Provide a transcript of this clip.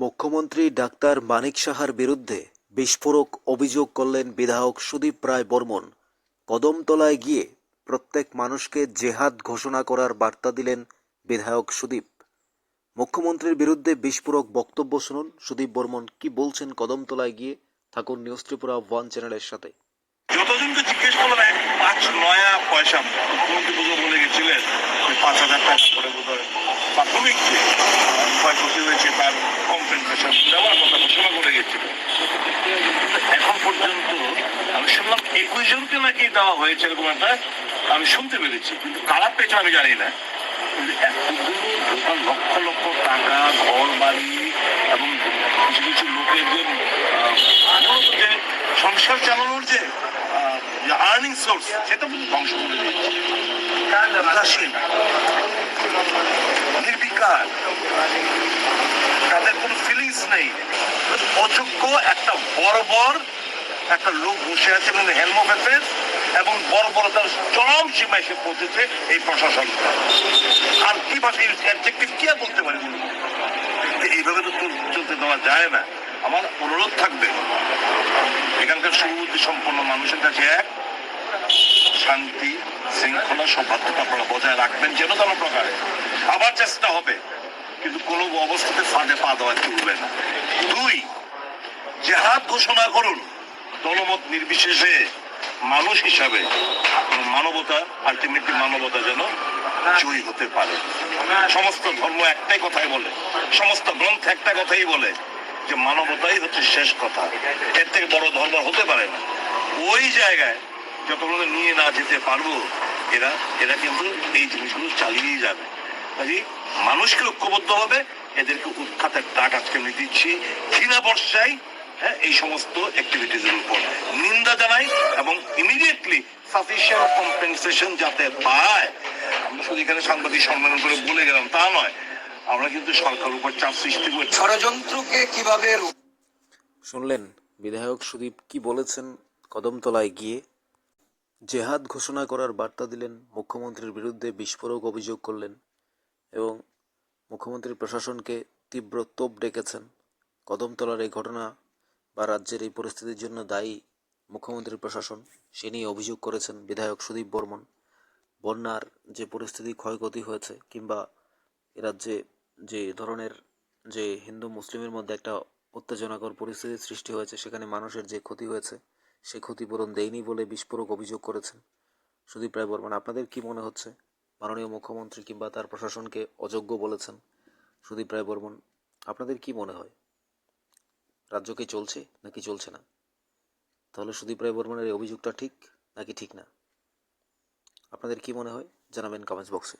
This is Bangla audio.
মুখ্যমন্ত্রী ডাক্তার মানিক সাহার বিরুদ্ধে বিস্ফোরক অভিযোগ করলেন বিধায়ক সুদীপ রায় বর্মণ। কদমতলায় গিয়ে প্রত্যেক মানুষকে জেহাদ ঘোষণা করার বার্তা দিলেন বিধায়ক সুদীপ। মুখ্যমন্ত্রীর বিরুদ্ধে বিস্ফোরক বক্তব্য শুনুন সুদীপ বর্মণ কি বলছেন কদমতলায় গিয়ে। থাকুন নিউজ ত্রিপুরা 1 চ্যানেলের সাথে। যতজনকে জিজ্ঞেস করলাম এক 5 নয়া পয়সা মুখ্যমন্ত্রী বলে গেছিলেন 5,000 টাকা করে বোধহয় প্রাথমিক যে ক্ষয়ক্ষতি হয়েছে তার কম্পেনসেশন দেওয়ার কথা ঘোষণা করে গেছিল। এখন পর্যন্ত আমি শুনলাম 21 জনকে নাকি দেওয়া হয়েছে, এরকম একটা আমি শুনতে পেরেছি, কিন্তু কারা পেয়েছে আমি জানি না। কিন্তু এতগুলো লক্ষ লক্ষ টাকা, ঘর বাড়ি এবং কিছু কিছু লোকের যে মূলত যে সংসার চালানোর যে আর্নিং সোর্স সেটা কিন্তু ধ্বংস করে দিয়েছে। উদাসীন, নির্বিকার, তাদের কোনো ফিলিংস নেই, অযোগ্য একটা বর্বর একটা লোক বসে আছে এবং হেলমোপ্যাথের এবং বর্বরতার চরম সীমায় এসে পৌঁছেছে এই প্রশাসন। আর কি ভাষা অ্যাডজেক্টিভ কি আর বলতে পারি, এইভাবে তো চলতে দেওয়া যায় না। আমার অনুরোধ থাকবে এখানকার সুবুদ্ধি সম্পন্ন মানুষের কাছে, এক, শান্তি শৃঙ্খলা সৌহার্দ্যতা আপনারা বজায় রাখবেন যেন কোনো প্রকারে। আবার চেষ্টা হবে, কিন্তু কোনো অবস্থাতে ফাঁদে পা দেওয়া চলবে না। 2, জেহাদ ঘোষণা করুন দলমত নির্বিশেষে, মানুষ হিসাবে মানবতা, আলটিমেটলি মানবতা যেন জয়ী হতে পারে। সমস্ত ধর্ম একটাই কথাই বলে, সমস্ত গ্রন্থ একটা কথাই বলে যে মানবতাই হচ্ছে শেষ কথা, এর থেকে বড় ধর্ম হতে পারে না। ওই জায়গায় যতগুলো নিয়ে না যেতে পারবো এরা কিন্তু এই জিনিসগুলো চালিয়েই যাবে। কাজে মানুষকে ঐক্যবদ্ধ হবে, এদেরকে উৎখাতের ডাক আজকে আমি দিচ্ছি। ঘৃণা বর্ষাই এই সমস্ত অ্যাক্টিভিটিজের উপর নিন্দা জানাই এবং ইমিডিয়েটলি সাফিসিয়েন্ট কম্পেনসেশন যাতে পায়। আমরা শুধু এখানে সাংবাদিক সম্মেলন করে বলে গেলাম তা নয়, আমরা কিন্তু সরকারের উপর চাপ সৃষ্টি করি। ষড়যন্ত্রকে কিভাবে শুনলেন বিধায়ক সুদীপ কি বলেছেন কদমতলায় গিয়ে। জেহাদ ঘোষণা করার বার্তা দিলেন, মুখ্যমন্ত্রীর বিরুদ্ধে বিস্ফোরক অভিযোগ করলেন এবং মুখ্যমন্ত্রীর প্রশাসনকে তীব্র তোপ ডেকেছেন। কদমতলার এই ঘটনা বা রাজ্যের এই পরিস্থিতির জন্য দায়ী মুখ্যমন্ত্রীর প্রশাসন, সে নিয়ে অভিযোগ করেছেন বিধায়ক সুদীপ বর্মণ। বন্যার যে পরিস্থিতি, ক্ষয়ক্ষতি হয়েছে, কিংবা এ রাজ্যে যে ধরনের যে হিন্দু মুসলিমের মধ্যে একটা উত্তেজনাকর পরিস্থিতির সৃষ্টি হয়েছে, সেখানে মানুষের যে ক্ষতি হয়েছে সে ক্ষতিপূরণ দেয়নি বলে বিস্ফোরক অভিযোগ করেছেন সুদীপ রায় বর্মণ। আপনাদের কি মনে হচ্ছে? মাননীয় মুখ্যমন্ত্রী কিংবা তার প্রশাসনকে অযোগ্য বলেছেন সুদীপ রায় বর্মণ। আপনাদের কি মনে হয়, রাজ্য কি চলছে নাকি চলছে না? তাহলে সুদীপ রায় বর্মণের এই অভিযোগটা ঠিক নাকি ঠিক না? আপনাদের কি মনে হয় জানাবেন কমেন্টস বক্সে।